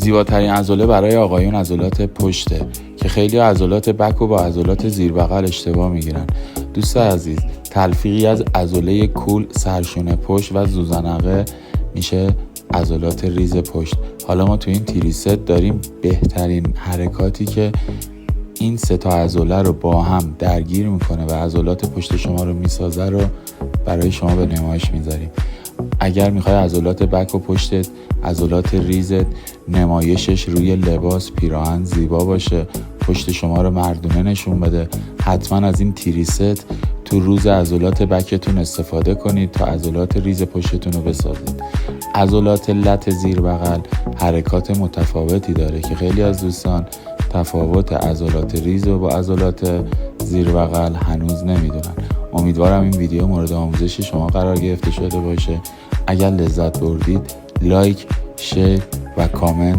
زیباترین عضله برای آقایون عضلات پشته که خیلی عضلات بک رو با عضلات زیر بغل اشتباه میگیرن. دوست عزیز، تلفیقی از عضله کول، سرشونه پشت و زوزنقه میشه عضلات ریز پشت. حالا ما تو این تریست داریم بهترین حرکاتی که این سه تا عضله رو با هم درگیر میکنه و عضلات پشت شما رو میسازه رو برای شما به نمایش میذاریم. اگر میخوای عضلات بک و پشتت، عضلات ریزت نمایشش روی لباس، پیراهن زیبا باشه، پشت شما رو مردونه نشون بده، حتما از این تریست تو روز عضلات بکتون استفاده کنید تا عضلات ریز پشتتون رو بسازید. عضلات لت زیر بغل حرکات متفاوتی داره که خیلی از دوستان تفاوت عضلات ریز و با عضلات زیر بغل هنوز نمیدونن. امیدوارم این ویدیو مورد آموزش شما قرار گرفته شده باشه. اگر لذت بردید لایک، شیر و کامنت